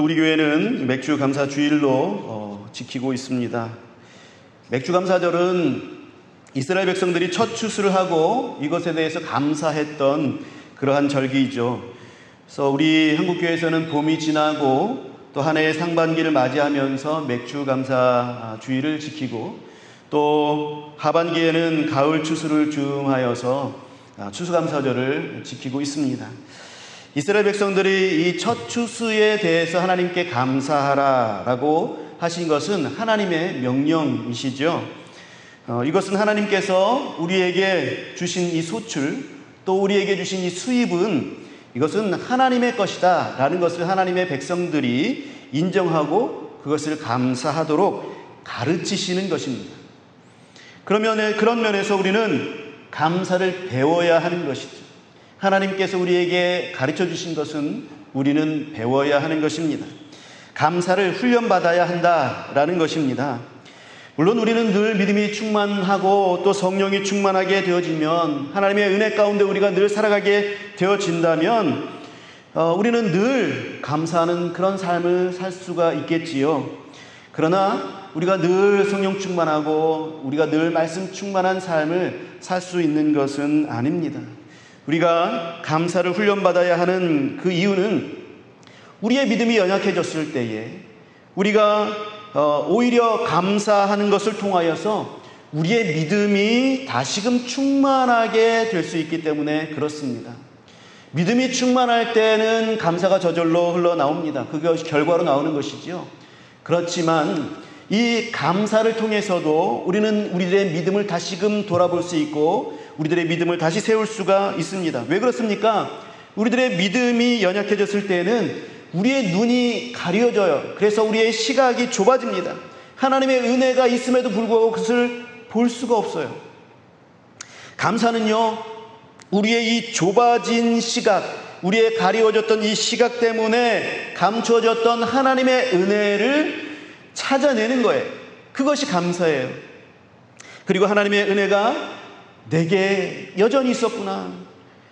우리 교회는 맥주 감사 주일로 지키고 있습니다. 맥주 감사절은 이스라엘 백성들이 첫 추수를 하고 이것에 대해서 감사했던 그러한 절기이죠. 그래서 우리 한국교회에서는 봄이 지나고 또 한 해의 상반기를 맞이하면서 맥주 감사 주일을 지키고 또 하반기에는 가을 추수를 즈음하여서 추수감사절을 지키고 있습니다. 이스라엘 백성들이 이 첫 추수에 대해서 하나님께 감사하라라고 하신 것은 하나님의 명령이시죠. 이것은 하나님께서 우리에게 주신 이 소출, 또 우리에게 주신 이 수입은 이것은 하나님의 것이다 라는 것을 하나님의 백성들이 인정하고 그것을 감사하도록 가르치시는 것입니다. 그런 면에서 우리는 감사를 배워야 하는 것이죠. 하나님께서 우리에게 가르쳐 주신 것은 우리는 배워야 하는 것입니다. 감사를 훈련받아야 한다라는 것입니다. 물론 우리는 늘 믿음이 충만하고 또 성령이 충만하게 되어지면, 하나님의 은혜 가운데 우리가 늘 살아가게 되어진다면 우리는 늘 감사하는 그런 삶을 살 수가 있겠지요. 그러나 우리가 늘 성령 충만하고 우리가 늘 말씀 충만한 삶을 살 수 있는 것은 아닙니다. 우리가 감사를 훈련받아야 하는 그 이유는 우리의 믿음이 연약해졌을 때에 우리가 오히려 감사하는 것을 통하여서 우리의 믿음이 다시금 충만하게 될 수 있기 때문에 그렇습니다. 믿음이 충만할 때는 감사가 저절로 흘러나옵니다. 그것이 결과로 나오는 것이지요. 그렇지만 이 감사를 통해서도 우리는 우리들의 믿음을 다시금 돌아볼 수 있고 우리들의 믿음을 다시 세울 수가 있습니다. 왜 그렇습니까? 우리들의 믿음이 연약해졌을 때는 우리의 눈이 가려져요. 그래서 우리의 시각이 좁아집니다. 하나님의 은혜가 있음에도 불구하고 그것을 볼 수가 없어요. 감사는요, 우리의 이 좁아진 시각, 우리의 가리워졌던 이 시각 때문에 감추어졌던 하나님의 은혜를 찾아내는 거예요. 그것이 감사예요. 그리고 하나님의 은혜가 내게 여전히 있었구나.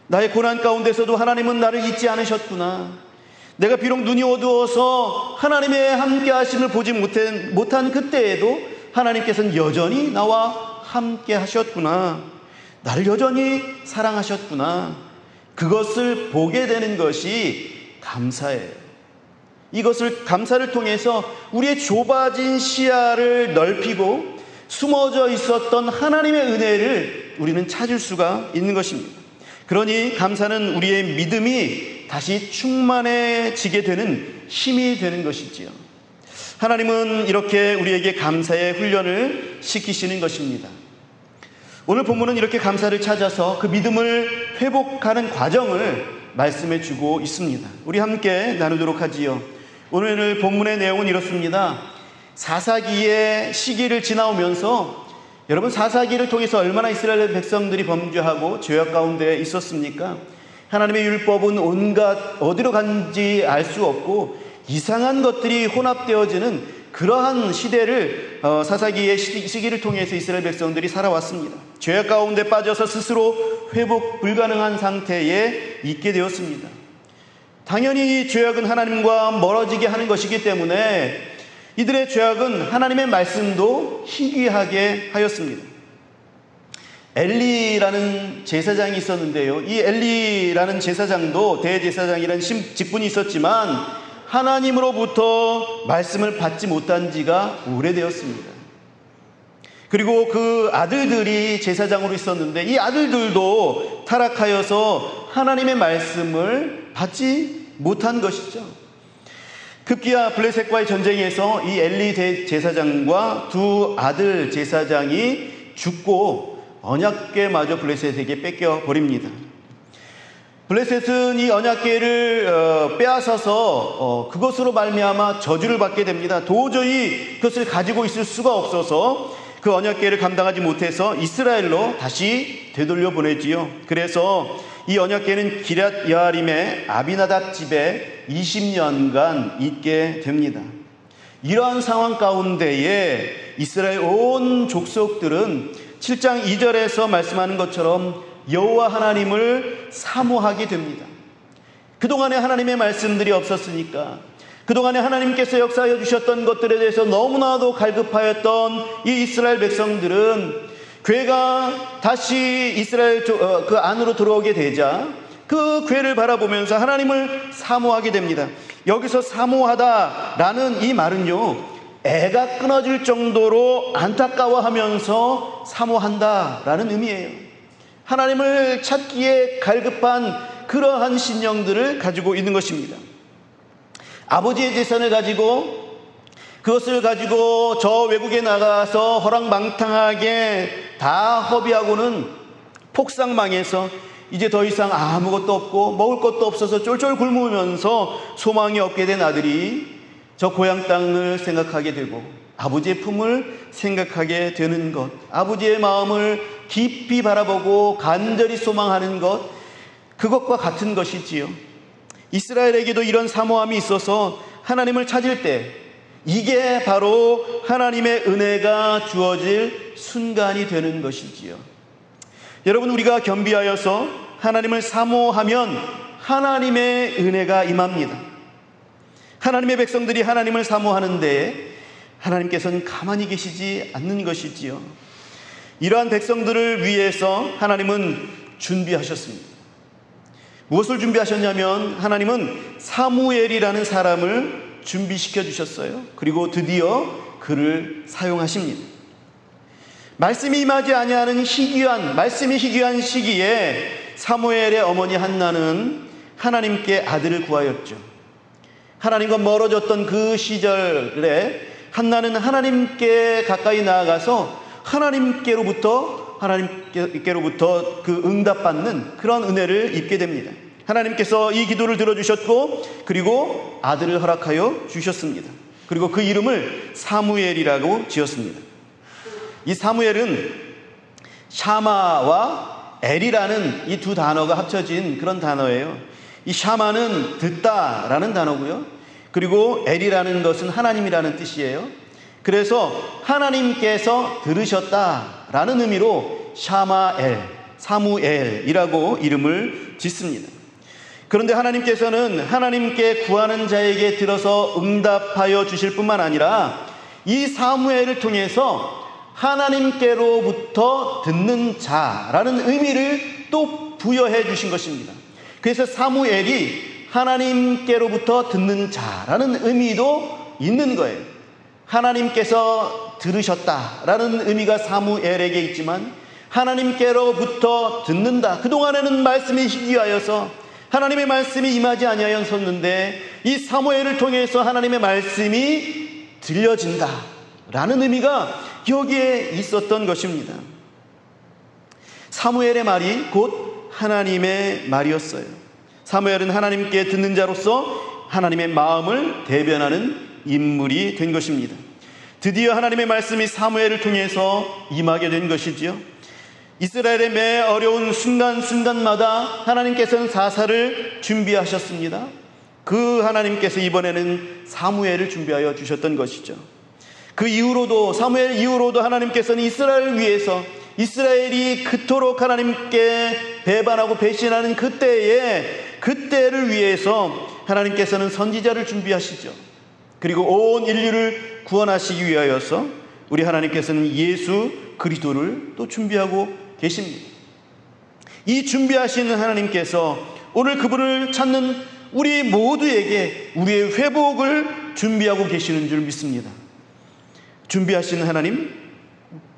나의 고난 가운데서도 하나님은 나를 잊지 않으셨구나. 내가 비록 눈이 어두워서 하나님의 함께 하심을 보지 못한 그때에도 하나님께서는 여전히 나와 함께 하셨구나. 나를 여전히 사랑하셨구나. 그것을 보게 되는 것이 감사예요. 이것을 감사를 통해서 우리의 좁아진 시야를 넓히고 숨어져 있었던 하나님의 은혜를 우리는 찾을 수가 있는 것입니다. 그러니 감사는 우리의 믿음이 다시 충만해지게 되는 힘이 되는 것이지요. 하나님은 이렇게 우리에게 감사의 훈련을 시키시는 것입니다. 오늘 본문은 이렇게 감사를 찾아서 그 믿음을 회복하는 과정을 말씀해 주고 있습니다. 우리 함께 나누도록 하지요. 오늘 본문의 내용은 이렇습니다. 사사기의 시기를 지나오면서, 여러분, 사사기를 통해서 얼마나 이스라엘 백성들이 범죄하고 죄악 가운데 있었습니까? 하나님의 율법은 온갖 어디로 간지 알 수 없고 이상한 것들이 혼합되어지는 그러한 시대를 사사기의 시기를 통해서 이스라엘 백성들이 살아왔습니다. 죄악 가운데 빠져서 스스로 회복 불가능한 상태에 있게 되었습니다. 당연히 이 죄악은 하나님과 멀어지게 하는 것이기 때문에 이들의 죄악은 하나님의 말씀도 희귀하게 하였습니다. 엘리라는 제사장이 있었는데요, 이 엘리라는 제사장도 대제사장이라는 직분이 있었지만 하나님으로부터 말씀을 받지 못한 지가 오래되었습니다. 그리고 그 아들들이 제사장으로 있었는데 이 아들들도 타락하여서 하나님의 말씀을 받지 못한 것이죠. 급기야 블레셋과의 전쟁에서 이 엘리 대제사장과 두 아들 제사장이 죽고 언약궤마저 블레셋에게 뺏겨버립니다. 블레셋은 이 언약궤를 빼앗아서 그것으로 말미암아 저주를 받게 됩니다. 도저히 그것을 가지고 있을 수가 없어서 그 언약궤를 감당하지 못해서 이스라엘로 다시 되돌려 보내지요. 그래서 이 언약궤는 기럇 여아림의 아비나답 집에 20년간 있게 됩니다. 이러한 상황 가운데에 이스라엘 온 족속들은 7장 2절에서 말씀하는 것처럼 여호와 하나님을 사모하게 됩니다. 그동안에 하나님의 말씀들이 없었으니까, 그동안에 하나님께서 역사하여 주셨던 것들에 대해서 너무나도 갈급하였던 이 이스라엘 백성들은 괴가 다시 이스라엘 그 안으로 들어오게 되자 그 괴를 바라보면서 하나님을 사모하게 됩니다. 여기서 사모하다라는 이 말은요, 애가 끊어질 정도로 안타까워하면서 사모한다라는 의미예요. 하나님을 찾기에 갈급한 그러한 심령들을 가지고 있는 것입니다. 아버지의 재산을 가지고 그것을 가지고 저 외국에 나가서 허랑방탕하게 다 허비하고는 폭삭망해서 이제 더 이상 아무것도 없고 먹을 것도 없어서 쫄쫄 굶으면서 소망이 없게 된 아들이 저 고향 땅을 생각하게 되고 아버지의 품을 생각하게 되는 것, 아버지의 마음을 깊이 바라보고 간절히 소망하는 것, 그것과 같은 것이지요. 이스라엘에게도 이런 사모함이 있어서 하나님을 찾을 때 이게 바로 하나님의 은혜가 주어질 순간이 되는 것이지요. 여러분, 우리가 겸비하여서 하나님을 사모하면 하나님의 은혜가 임합니다. 하나님의 백성들이 하나님을 사모하는데 하나님께서는 가만히 계시지 않는 것이지요. 이러한 백성들을 위해서 하나님은 준비하셨습니다. 무엇을 준비하셨냐면 하나님은 사무엘이라는 사람을 준비시켜 주셨어요. 그리고 드디어 그를 사용하십니다. 말씀이 임하지 아니하는 말씀이 희귀한 시기에 사무엘의 어머니 한나는 하나님께 아들을 구하였죠. 하나님과 멀어졌던 그 시절에 한나는 하나님께 가까이 나아가서 하나님께로부터 그 응답받는 그런 은혜를 입게 됩니다. 하나님께서 이 기도를 들어주셨고 그리고 아들을 허락하여 주셨습니다. 그리고 그 이름을 사무엘이라고 지었습니다. 이 사무엘은 샤마와 엘이라는 이 두 단어가 합쳐진 그런 단어예요. 이 샤마는 듣다라는 단어고요. 그리고 엘이라는 것은 하나님이라는 뜻이에요. 그래서 하나님께서 들으셨다라는 의미로 사무엘이라고 이름을 짓습니다. 그런데 하나님께서는 하나님께 구하는 자에게 들어서 응답하여 주실 뿐만 아니라 이 사무엘을 통해서 하나님께로부터 듣는 자라는 의미를 또 부여해 주신 것입니다. 그래서 사무엘이 하나님께로부터 듣는 자라는 의미도 있는 거예요. 하나님께서 들으셨다라는 의미가 사무엘에게 있지만 하나님께로부터 듣는다. 그동안에는 말씀이 희귀하여서 하나님의 말씀이 임하지 아니하였었는데 이 사무엘을 통해서 하나님의 말씀이 들려진다라는 의미가 여기에 있었던 것입니다. 사무엘의 말이 곧 하나님의 말이었어요. 사무엘은 하나님께 듣는 자로서 하나님의 마음을 대변하는 인물이 된 것입니다. 드디어 하나님의 말씀이 사무엘을 통해서 임하게 된 것이지요. 이스라엘의 매 어려운 순간순간마다 하나님께서는 사사를 준비하셨습니다. 그 하나님께서 이번에는 사무엘을 준비하여 주셨던 것이죠. 그 이후로도 사무엘 이후로도 하나님께서는 이스라엘을 위해서 이스라엘이 그토록 하나님께 배반하고 배신하는 그때를 위해서 하나님께서는 선지자를 준비하시죠. 그리고 온 인류를 구원하시기 위하여서 우리 하나님께서는 예수 그리스도를 또 준비하고 계십니다. 이 준비하시는 하나님께서 오늘 그분을 찾는 우리 모두에게 우리의 회복을 준비하고 계시는 줄 믿습니다. 준비하시는 하나님,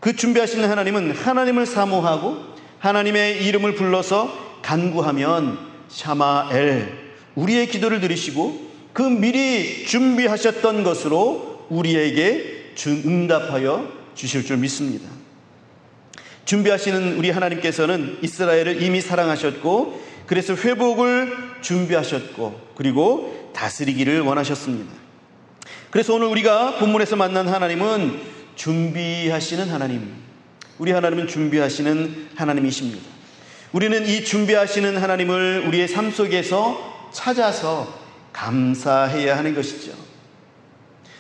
그 준비하시는 하나님은 하나님을 사모하고 하나님의 이름을 불러서 간구하면 샤마엘, 우리의 기도를 들으시고 그 미리 준비하셨던 것으로 우리에게 응답하여 주실 줄 믿습니다. 준비하시는 우리 하나님께서는 이스라엘을 이미 사랑하셨고 그래서 회복을 준비하셨고 그리고 다스리기를 원하셨습니다. 그래서 오늘 우리가 본문에서 만난 하나님은 준비하시는 하나님, 우리 하나님은 준비하시는 하나님이십니다. 우리는 이 준비하시는 하나님을 우리의 삶 속에서 찾아서 감사해야 하는 것이죠.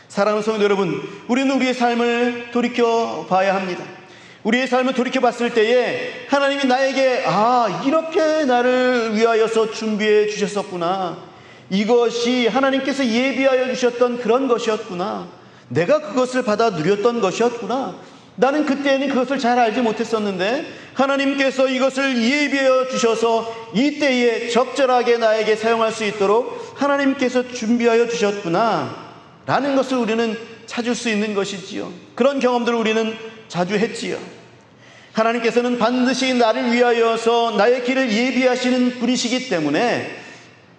사랑하는 성도 여러분, 우리는 우리의 삶을 돌이켜 봐야 합니다. 우리의 삶을 돌이켜 봤을 때에 하나님이 나에게 이렇게 나를 위하여서 준비해 주셨었구나, 이것이 하나님께서 예비하여 주셨던 그런 것이었구나. 내가 그것을 받아 누렸던 것이었구나. 나는 그때는 그것을 잘 알지 못했었는데 하나님께서 이것을 예비하여 주셔서 이때에 적절하게 나에게 사용할 수 있도록 하나님께서 준비하여 주셨구나 라는 것을 우리는 찾을 수 있는 것이지요. 그런 경험들을 우리는 자주 했지요. 하나님께서는 반드시 나를 위하여서 나의 길을 예비하시는 분이시기 때문에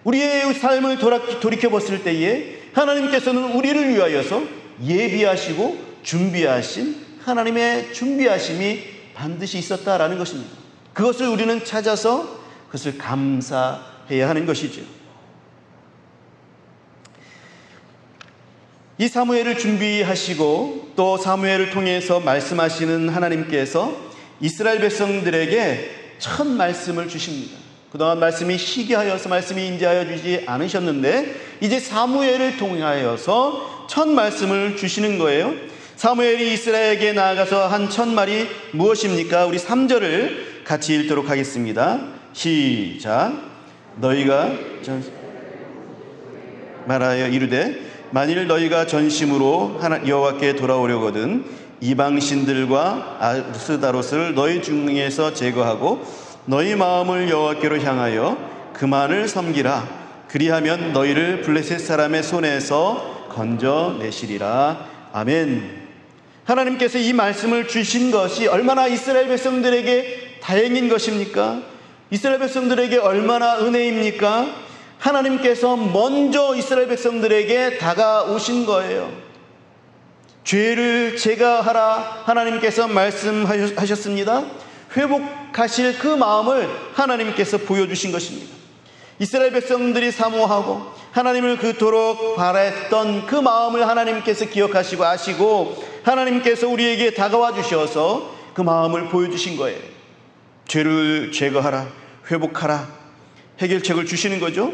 우리의 삶을 돌이켜 봤을 때에 하나님께서는 우리를 위하여서 예비하시고 준비하신 하나님의 준비하심이 반드시 있었다라는 것입니다. 그것을 우리는 찾아서 그것을 감사해야 하는 것이죠. 이 사무엘을 준비하시고 또 사무엘을 통해서 말씀하시는 하나님께서 이스라엘 백성들에게 첫 말씀을 주십니다. 그동안 말씀이 시기하여서 말씀이 임재하여 주지 않으셨는데 이제 사무엘을 통하여서 첫 말씀을 주시는 거예요. 사무엘이 이스라엘에게 나아가서 한 첫 말이 무엇입니까? 우리 3절을 같이 읽도록 하겠습니다. 시작. 너희가 말하여 이르되 만일 너희가 전심으로 여호와께 돌아오려거든 이방신들과 아스다롯을 너희 중에서 제거하고 너희 마음을 여호와께로 향하여 그만을 섬기라. 그리하면 너희를 블레셋 사람의 손에서 건져내시리라. 아멘. 하나님께서 이 말씀을 주신 것이 얼마나 이스라엘 백성들에게 다행인 것입니까? 이스라엘 백성들에게 얼마나 은혜입니까? 하나님께서 먼저 이스라엘 백성들에게 다가오신 거예요. 죄를 제거하라 하나님께서 말씀하셨습니다. 회복하실 그 마음을 하나님께서 보여주신 것입니다. 이스라엘 백성들이 사모하고 하나님을 그토록 바랬던 그 마음을 하나님께서 기억하시고 아시고 하나님께서 우리에게 다가와 주셔서 그 마음을 보여주신 거예요. 죄를 제거하라, 회복하라, 해결책을 주시는 거죠.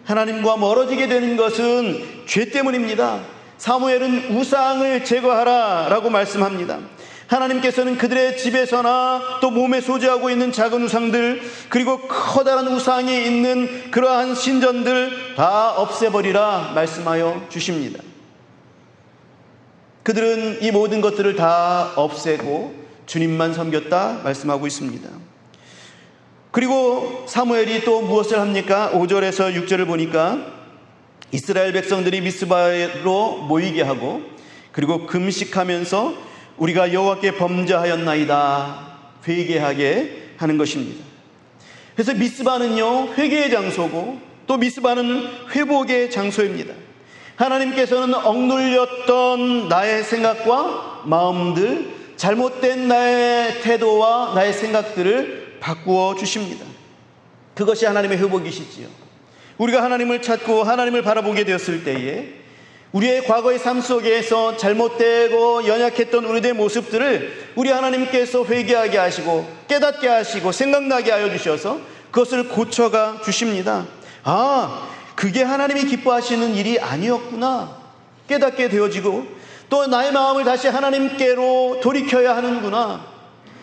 하나님과 멀어지게 되는 것은 죄 때문입니다. 사무엘은 우상을 제거하라 라고 말씀합니다. 하나님께서는 그들의 집에서나 또 몸에 소지하고 있는 작은 우상들 그리고 커다란 우상이 있는 그러한 신전들 다 없애버리라 말씀하여 주십니다. 그들은 이 모든 것들을 다 없애고 주님만 섬겼다 말씀하고 있습니다. 그리고 사무엘이 또 무엇을 합니까? 5절에서 6절을 보니까 이스라엘 백성들이 미스바로 모이게 하고 그리고 금식하면서 우리가 여호와께 범죄하였나이다 회개하게 하는 것입니다. 그래서 미스바는요 회개의 장소고 또 미스바는 회복의 장소입니다. 하나님께서는 억눌렸던 나의 생각과 마음들, 잘못된 나의 태도와 나의 생각들을 바꾸어 주십니다. 그것이 하나님의 회복이시지요. 우리가 하나님을 찾고 하나님을 바라보게 되었을 때에 우리의 과거의 삶 속에서 잘못되고 연약했던 우리의 모습들을 우리 하나님께서 회개하게 하시고 깨닫게 하시고 생각나게 하여 주셔서 그것을 고쳐가 주십니다. 아, 그게 하나님이 기뻐하시는 일이 아니었구나 깨닫게 되어지고 또 나의 마음을 다시 하나님께로 돌이켜야 하는구나,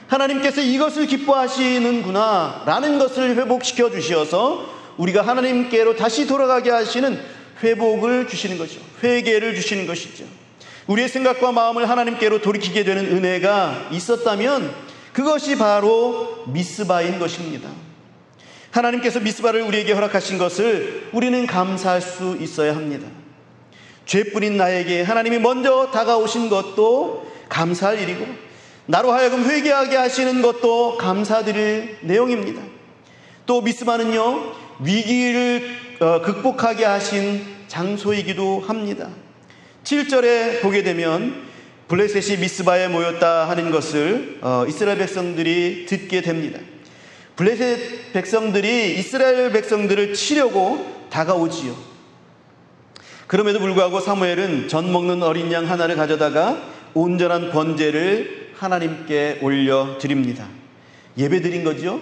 하나님께서 이것을 기뻐하시는구나 라는 것을 회복시켜 주셔서 우리가 하나님께로 다시 돌아가게 하시는 회복을 주시는 거죠. 회개를 주시는 것이죠. 우리의 생각과 마음을 하나님께로 돌이키게 되는 은혜가 있었다면 그것이 바로 미스바인 것입니다. 하나님께서 미스바를 우리에게 허락하신 것을 우리는 감사할 수 있어야 합니다. 죄뿐인 나에게 하나님이 먼저 다가오신 것도 감사할 일이고 나로 하여금 회개하게 하시는 것도 감사드릴 내용입니다. 또 미스바는요 위기를 극복하게 하신 장소이기도 합니다. 7절에 보게 되면 블레셋이 미스바에 모였다 하는 것을 이스라엘 백성들이 듣게 됩니다. 블레셋 백성들이 이스라엘 백성들을 치려고 다가오지요. 그럼에도 불구하고 사무엘은 전 먹는 어린 양 하나를 가져다가 온전한 번제를 하나님께 올려드립니다. 예배드린 거죠.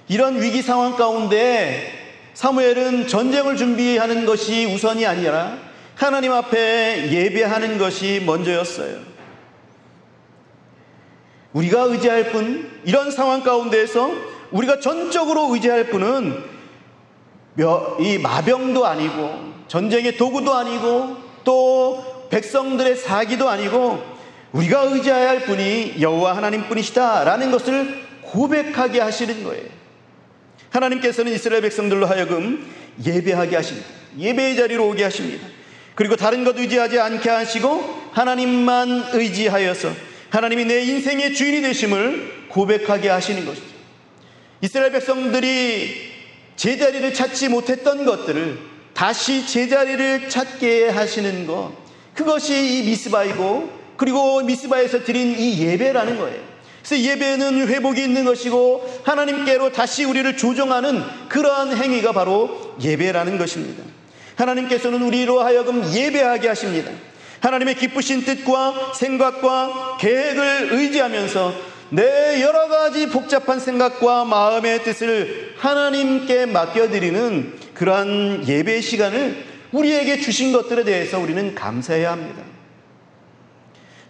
이런 위기 상황 가운데 사무엘은 전쟁을 준비하는 것이 우선이 아니라 하나님 앞에 예배하는 것이 먼저였어요. 우리가 의지할 분, 이런 상황 가운데에서 우리가 전적으로 의지할 분은 이 마병도 아니고 전쟁의 도구도 아니고 또 백성들의 사기도 아니고 우리가 의지해야 할 분이 여호와 하나님뿐이시다 라는 것을 고백하게 하시는 거예요. 하나님께서는 이스라엘 백성들로 하여금 예배하게 하십니다. 예배의 자리로 오게 하십니다. 그리고 다른 것 의지하지 않게 하시고 하나님만 의지하여서 하나님이 내 인생의 주인이 되심을 고백하게 하시는 것이죠. 이스라엘 백성들이 제자리를 찾지 못했던 것들을 다시 제자리를 찾게 하시는 것, 그것이 이 미스바이고, 그리고 미스바에서 드린 이 예배라는 거예요. 그래서 예배는 회복이 있는 것이고 하나님께로 다시 우리를 조정하는 그러한 행위가 바로 예배라는 것입니다. 하나님께서는 우리로 하여금 예배하게 하십니다. 하나님의 기쁘신 뜻과 생각과 계획을 의지하면서 내 여러 가지 복잡한 생각과 마음의 뜻을 하나님께 맡겨드리는 그러한 예배 시간을 우리에게 주신 것들에 대해서 우리는 감사해야 합니다.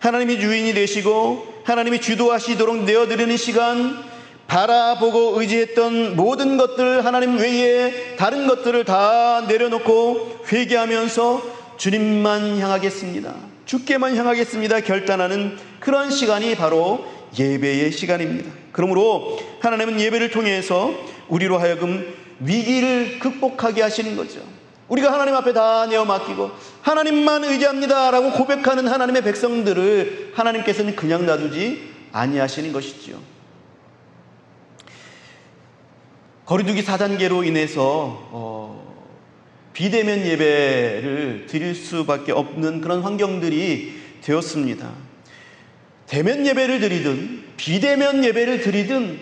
하나님이 주인이 되시고 하나님이 주도하시도록 내어드리는 시간, 바라보고 의지했던 모든 것들, 하나님 외에 다른 것들을 다 내려놓고 회개하면서 주님만 향하겠습니다, 주께만 향하겠습니다 결단하는 그런 시간이 바로 예배의 시간입니다. 그러므로 하나님은 예배를 통해서 우리로 하여금 위기를 극복하게 하시는 거죠. 우리가 하나님 앞에 다 내어 맡기고 하나님만 의지합니다 라고 고백하는 하나님의 백성들을 하나님께서는 그냥 놔두지 아니하시는 것이지요. 거리두기 4단계로 인해서 비대면 예배를 드릴 수밖에 없는 그런 환경들이 되었습니다. 대면 예배를 드리든 비대면 예배를 드리든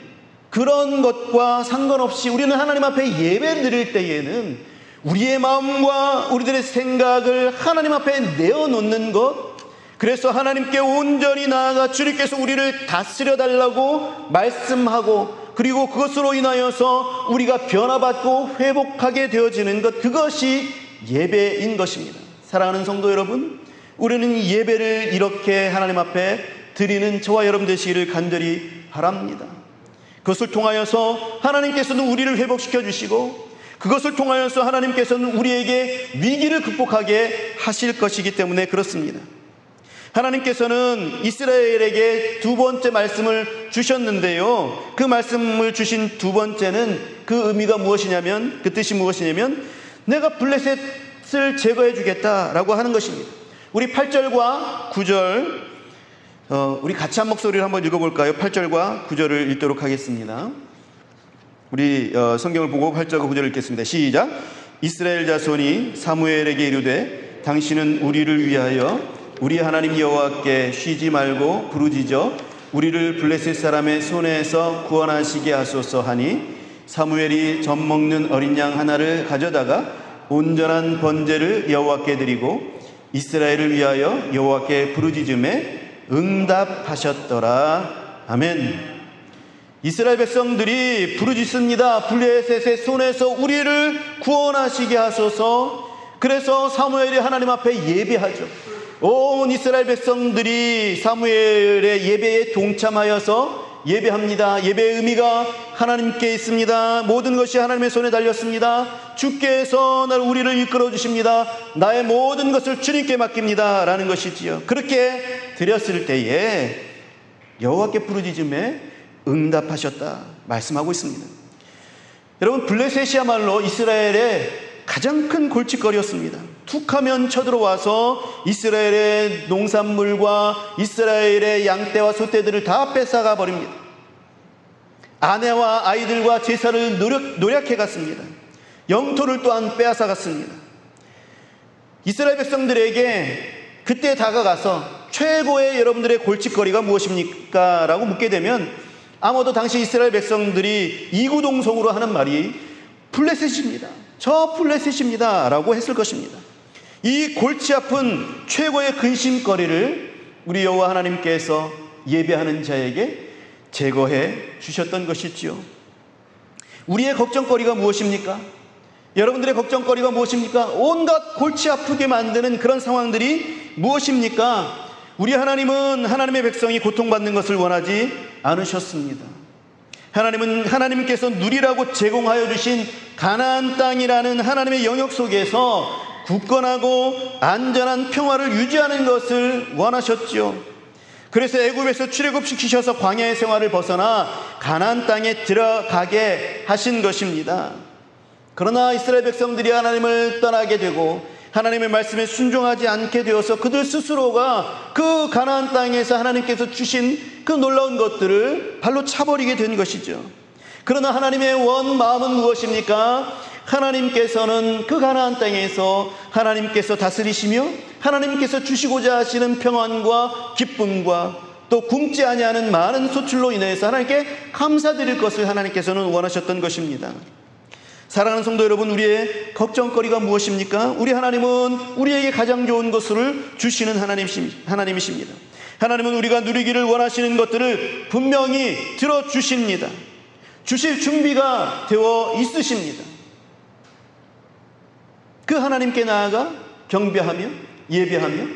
그런 것과 상관없이 우리는 하나님 앞에 예배 드릴 때에는 우리의 마음과 우리들의 생각을 하나님 앞에 내어놓는 것, 그래서 하나님께 온전히 나아가 주님께서 우리를 다스려 달라고 말씀하고, 그리고 그것으로 인하여서 우리가 변화받고 회복하게 되어지는 것, 그것이 예배인 것입니다. 사랑하는 성도 여러분, 우리는 예배를 이렇게 하나님 앞에 드리는 저와 여러분 되시기를 간절히 바랍니다. 그것을 통하여서 하나님께서는 우리를 회복시켜 주시고, 그것을 통하여서 하나님께서는 우리에게 위기를 극복하게 하실 것이기 때문에 그렇습니다. 하나님께서는 이스라엘에게 두 번째 말씀을 주셨는데요, 그 말씀을 주신 두 번째는 그 의미가 무엇이냐면, 그 뜻이 무엇이냐면 내가 블레셋을 제거해 주겠다라고 하는 것입니다. 우리 8절과 9절 우리 같이 한 목소리를 한번 읽어볼까요? 8절과 9절을 읽도록 하겠습니다. 우리 성경을 보고 8절과 9절을 읽겠습니다. 시작. 이스라엘 자손이 사무엘에게 이르되 당신은 우리를 위하여 우리 하나님 여호와께 쉬지 말고 부르짖어 우리를 블레셋 사람의 손에서 구원하시게 하소서 하니, 사무엘이 젖 먹는 어린 양 하나를 가져다가 온전한 번제를 여호와께 드리고 이스라엘을 위하여 여호와께 부르짖음에 응답하셨더라. 아멘. 이스라엘 백성들이 부르짖습니다. 블레셋의 손에서 우리를 구원하시게 하소서. 그래서 사무엘이 하나님 앞에 예배하죠. 온 이스라엘 백성들이 사무엘의 예배에 동참하여서 예배합니다. 예배의 의미가 하나님께 있습니다. 모든 것이 하나님의 손에 달렸습니다. 주께서 우리를 이끌어 주십니다. 나의 모든 것을 주님께 맡깁니다 라는 것이지요. 그렇게 드렸을 때에 여호와께 부르짖음에 응답하셨다 말씀하고 있습니다. 여러분, 블레셋이야말로 이스라엘의 가장 큰 골칫거리였습니다. 툭하면 쳐들어와서 이스라엘의 농산물과 이스라엘의 양떼와 소떼들을 다 뺏어가 버립니다. 아내와 아이들과 제사를 노략해 갔습니다. 영토를 또한 빼앗아 갔습니다. 이스라엘 백성들에게 그때 다가가서 최고의 여러분들의 골칫거리가 무엇입니까? 라고 묻게 되면 아마도 당시 이스라엘 백성들이 이구동성으로 하는 말이 블레셋입니다. 저 블레셋입니다 라고 했을 것입니다. 이 골치 아픈 최고의 근심거리를 우리 여호와 하나님께서 예배하는 자에게 제거해 주셨던 것이지요. 우리의 걱정거리가 무엇입니까? 여러분들의 걱정거리가 무엇입니까? 온갖 골치 아프게 만드는 그런 상황들이 무엇입니까? 우리 하나님은 하나님의 백성이 고통받는 것을 원하지 않으셨습니다. 하나님께서 누리라고 제공하여 주신 가나안 땅이라는 하나님의 영역 속에서 굳건하고 안전한 평화를 유지하는 것을 원하셨죠. 그래서 애굽에서 출애굽시키셔서 광야의 생활을 벗어나 가나안 땅에 들어가게 하신 것입니다. 그러나 이스라엘 백성들이 하나님을 떠나게 되고 하나님의 말씀에 순종하지 않게 되어서 그들 스스로가 그 가나안 땅에서 하나님께서 주신 그 놀라운 것들을 발로 차버리게 된 것이죠. 그러나 하나님의 원 마음은 무엇입니까? 하나님께서는 그 가나안 땅에서 하나님께서 다스리시며 하나님께서 주시고자 하시는 평안과 기쁨과 또 굶지 아니하는 많은 소출로 인해서 하나님께 감사드릴 것을 하나님께서는 원하셨던 것입니다. 사랑하는 성도 여러분, 우리의 걱정거리가 무엇입니까? 우리 하나님은 우리에게 가장 좋은 것을 주시는 하나님이십니다. 하나님은 우리가 누리기를 원하시는 것들을 분명히 들어주십니다. 주실 준비가 되어 있으십니다. 그 하나님께 나아가 경배하며 예배하며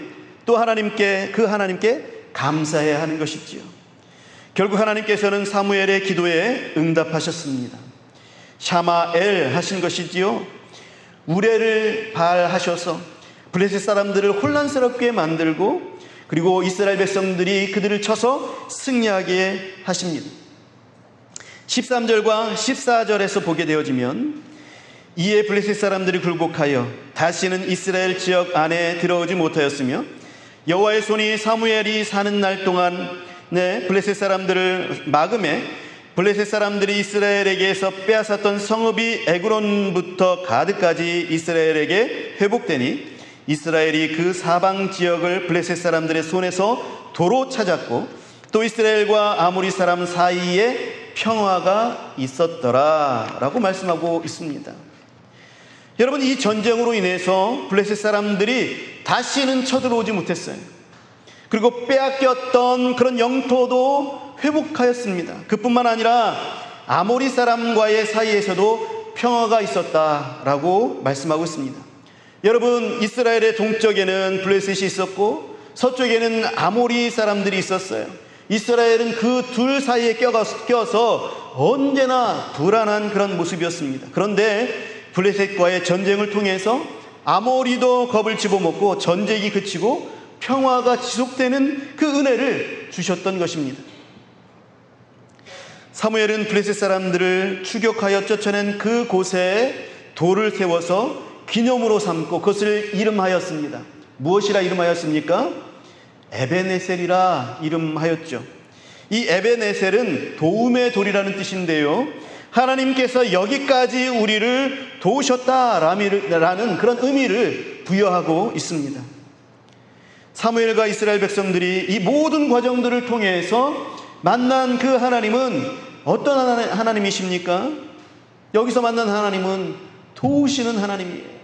또 그 하나님께 감사해야 하는 것이지요. 결국 하나님께서는 사무엘의 기도에 응답하셨습니다. 샤마엘 하신 것이지요. 우레를 발하셔서 블레셋 사람들을 혼란스럽게 만들고 그리고 이스라엘 백성들이 그들을 쳐서 승리하게 하십니다. 13절과 14절에서 보게 되어지면 이에 블레셋 사람들이 굴복하여 다시는 이스라엘 지역 안에 들어오지 못하였으며 여호와의 손이 사무엘이 사는 날 동안에 블레셋 사람들을 막음에 블레셋 사람들이 이스라엘에게서 빼앗았던 성읍이 에그론부터 가드까지 이스라엘에게 회복되니 이스라엘이 그 사방 지역을 블레셋 사람들의 손에서 도로 찾았고 또 이스라엘과 아모리 사람 사이에 평화가 있었더라 라고 말씀하고 있습니다. 여러분, 이 전쟁으로 인해서 블레셋 사람들이 다시는 쳐들어오지 못했어요. 그리고 빼앗겼던 그런 영토도 회복하였습니다. 그뿐만 아니라 아모리 사람과의 사이에서도 평화가 있었다라고 말씀하고 있습니다. 여러분, 이스라엘의 동쪽에는 블레셋이 있었고 서쪽에는 아모리 사람들이 있었어요. 이스라엘은 그 둘 사이에 껴서 언제나 불안한 그런 모습이었습니다. 그런데 블레셋과의 전쟁을 통해서 아모리도 겁을 집어먹고 전쟁이 그치고 평화가 지속되는 그 은혜를 주셨던 것입니다. 사무엘은 블레셋 사람들을 추격하여 쫓아낸 그 곳에 돌을 세워서 기념으로 삼고 그것을 이름하였습니다. 무엇이라 이름하였습니까? 에베네셀이라 이름하였죠. 이 에베네셀은 도움의 돌이라는 뜻인데요, 하나님께서 여기까지 우리를 도우셨다라는 그런 의미를 부여하고 있습니다. 사무엘과 이스라엘 백성들이 이 모든 과정들을 통해서 만난 그 하나님은 어떤 하나님이십니까? 여기서 만난 하나님은 도우시는 하나님이에요.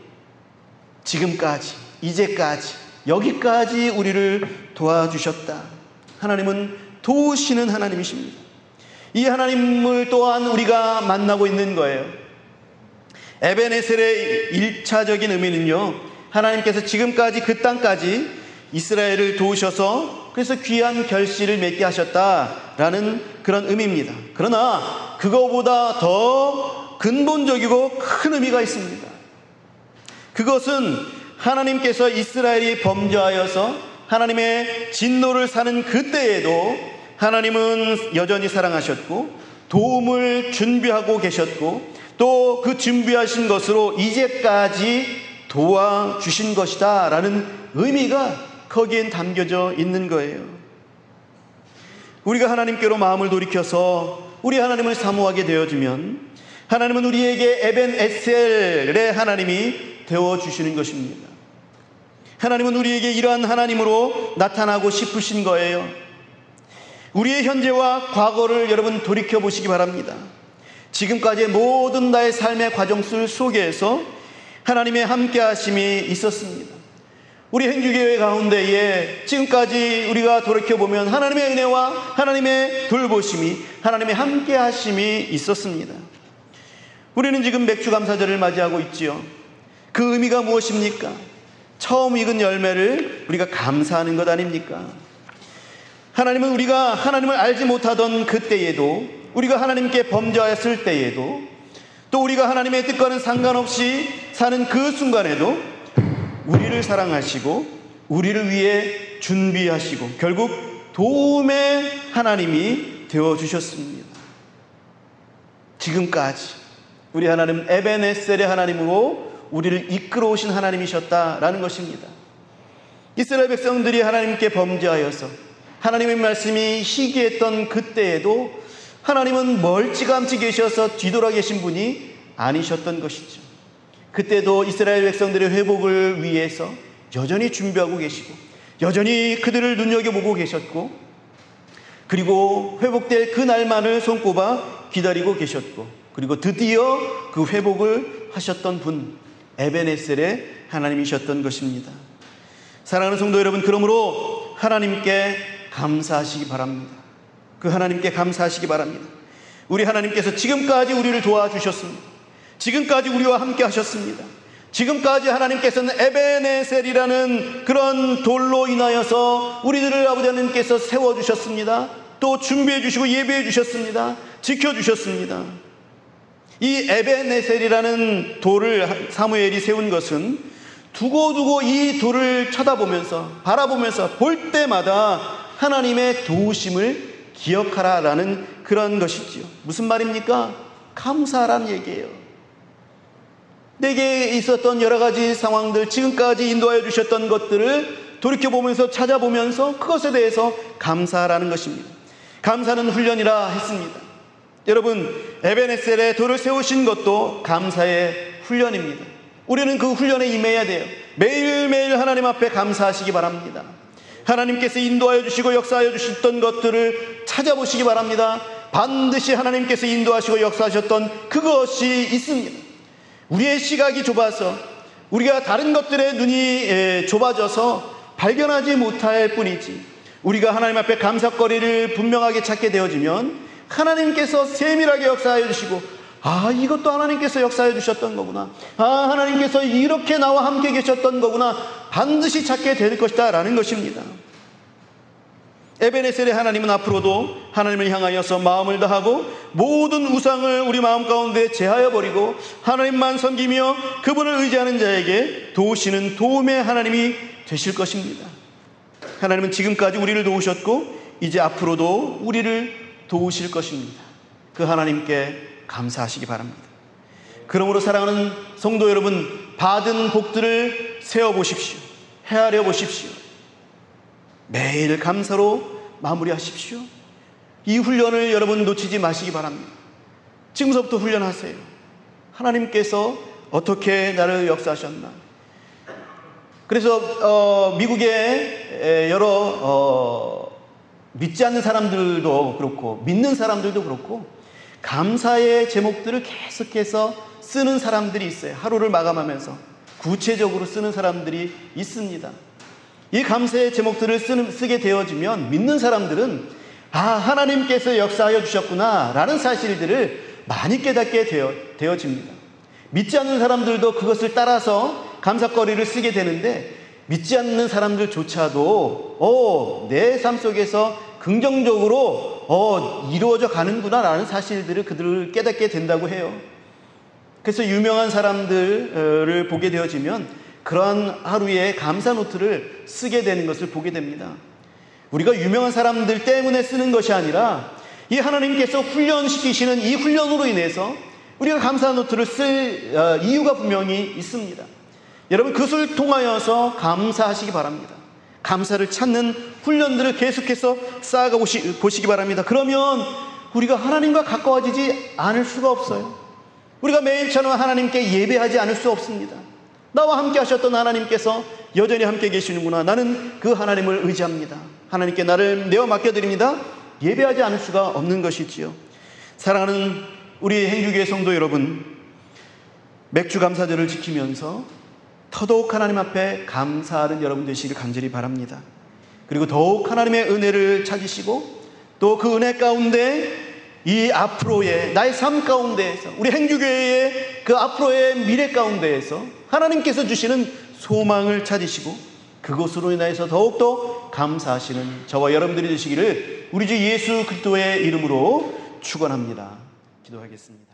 지금까지, 이제까지, 여기까지 우리를 도와주셨다. 하나님은 도우시는 하나님이십니다. 이 하나님을 또한 우리가 만나고 있는 거예요. 에베네셀의 1차적인 의미는요, 하나님께서 지금까지 그 땅까지 이스라엘을 도우셔서 그래서 귀한 결실을 맺게 하셨다라는 그런 의미입니다. 그러나 그거보다 더 근본적이고 큰 의미가 있습니다. 그것은 하나님께서 이스라엘이 범죄하여서 하나님의 진노를 사는 그때에도 하나님은 여전히 사랑하셨고 도움을 준비하고 계셨고 또 그 준비하신 것으로 이제까지 도와주신 것이다 라는 의미가 거기엔 담겨져 있는 거예요. 우리가 하나님께로 마음을 돌이켜서 우리 하나님을 사모하게 되어지면 하나님은 우리에게 에벤에셀의 하나님이 되어주시는 것입니다. 하나님은 우리에게 이러한 하나님으로 나타나고 싶으신 거예요. 우리의 현재와 과거를 여러분 돌이켜보시기 바랍니다. 지금까지의 모든 나의 삶의 과정 속에서 하나님의 함께 하심이 있었습니다. 우리 행주교회 가운데에 지금까지 우리가 돌이켜보면 하나님의 은혜와 하나님의 돌보심이, 하나님의 함께 하심이 있었습니다. 우리는 지금 맥주감사절을 맞이하고 있지요. 그 의미가 무엇입니까? 처음 익은 열매를 우리가 감사하는 것 아닙니까? 하나님은 우리가 하나님을 알지 못하던 그때에도, 우리가 하나님께 범죄하였을 때에도 또 우리가 하나님의 뜻과는 상관없이 사는 그 순간에도 우리를 사랑하시고 우리를 위해 준비하시고 결국 도움의 하나님이 되어주셨습니다. 지금까지 우리 하나님 에벤에셀의 하나님으로 우리를 이끌어 오신 하나님이셨다라는 것입니다. 이스라엘 백성들이 하나님께 범죄하여서 하나님의 말씀이 희귀했던 그때에도 하나님은 멀찌감치 계셔서 뒤돌아 계신 분이 아니셨던 것이죠. 그때도 이스라엘 백성들의 회복을 위해서 여전히 준비하고 계시고 여전히 그들을 눈여겨보고 계셨고 그리고 회복될 그 날만을 손꼽아 기다리고 계셨고 그리고 드디어 그 회복을 하셨던 분 에벤에셀의 하나님이셨던 것입니다. 사랑하는 성도 여러분, 그러므로 하나님께 감사하시기 바랍니다. 그 하나님께 감사하시기 바랍니다. 우리 하나님께서 지금까지 우리를 도와주셨습니다. 지금까지 우리와 함께 하셨습니다. 지금까지 하나님께서는 에벤에셀이라는 그런 돌로 인하여서 우리들을 아버지 하나님께서 세워주셨습니다. 또 준비해 주시고 예배해 주셨습니다. 지켜주셨습니다. 이 에벤에셀이라는 돌을 사무엘이 세운 것은 두고두고 이 돌을 쳐다보면서 바라보면서 볼 때마다 하나님의 도우심을 기억하라라는 그런 것이지요. 무슨 말입니까? 감사하라는 얘기예요. 내게 있었던 여러 가지 상황들, 지금까지 인도하여 주셨던 것들을 돌이켜보면서 찾아보면서 그것에 대해서 감사하라는 것입니다. 감사는 훈련이라 했습니다. 여러분, 에벤에셀에 돌을 세우신 것도 감사의 훈련입니다. 우리는 그 훈련에 임해야 돼요. 매일매일 하나님 앞에 감사하시기 바랍니다. 하나님께서 인도하여 주시고 역사하여 주셨던 것들을 찾아보시기 바랍니다. 반드시 하나님께서 인도하시고 역사하셨던 그것이 있습니다. 우리의 시각이 좁아서 우리가 다른 것들의 눈이 좁아져서 발견하지 못할 뿐이지, 우리가 하나님 앞에 감사거리를 분명하게 찾게 되어지면 하나님께서 세밀하게 역사하여 주시고, 이것도 하나님께서 역사해 주셨던 거구나, 하나님께서 이렇게 나와 함께 계셨던 거구나, 반드시 찾게 될 것이다 라는 것입니다. 에벤에셀의 하나님은 앞으로도 하나님을 향하여서 마음을 다하고 모든 우상을 우리 마음 가운데 제하여 버리고 하나님만 섬기며 그분을 의지하는 자에게 도우시는 도움의 하나님이 되실 것입니다. 하나님은 지금까지 우리를 도우셨고 이제 앞으로도 우리를 도우실 것입니다. 그 하나님께 감사하시기 바랍니다. 그러므로 사랑하는 성도 여러분, 받은 복들을 세어보십시오. 헤아려 보십시오. 매일 감사로 마무리하십시오. 이 훈련을 여러분 놓치지 마시기 바랍니다. 지금서부터 훈련하세요. 하나님께서 어떻게 나를 역사하셨나. 그래서 미국의 여러 믿지 않는 사람들도 그렇고 믿는 사람들도 그렇고 감사의 제목들을 계속해서 쓰는 사람들이 있어요. 하루를 마감하면서 구체적으로 쓰는 사람들이 있습니다. 이 감사의 제목들을 쓰게 되어지면 믿는 사람들은 하나님께서 역사하여 주셨구나 라는 사실들을 많이 깨닫게 되어집니다. 믿지 않는 사람들도 그것을 따라서 감사거리를 쓰게 되는데, 믿지 않는 사람들조차도 내 삶 속에서 긍정적으로 이루어져 가는구나 라는 사실들을 그들을 깨닫게 된다고 해요. 그래서 유명한 사람들을 보게 되어지면 그러한 하루의 감사 노트를 쓰게 되는 것을 보게 됩니다. 우리가 유명한 사람들 때문에 쓰는 것이 아니라 이 하나님께서 훈련시키시는 이 훈련으로 인해서 우리가 감사 노트를 쓸 이유가 분명히 있습니다. 여러분, 그것을 통하여서 감사하시기 바랍니다. 감사를 찾는 훈련들을 계속해서 쌓아가 보시기 바랍니다. 그러면 우리가 하나님과 가까워지지 않을 수가 없어요. 우리가 매일처럼 하나님께 예배하지 않을 수 없습니다. 나와 함께 하셨던 하나님께서 여전히 함께 계시는구나, 나는 그 하나님을 의지합니다, 하나님께 나를 내어 맡겨드립니다, 예배하지 않을 수가 없는 것이지요. 사랑하는 우리 행주교회 성도 여러분, 맥주 감사절을 지키면서 더더욱 하나님 앞에 감사하는 여러분 되시길 간절히 바랍니다. 그리고 더욱 하나님의 은혜를 찾으시고 또 그 은혜 가운데 이 앞으로의 나의 삶 가운데에서, 우리 행주교회의 그 앞으로의 미래 가운데에서 하나님께서 주시는 소망을 찾으시고 그것으로 인해서 더욱더 감사하시는 저와 여러분들이 되시기를 우리 주 예수 그리스도의 이름으로 축원합니다. 기도하겠습니다.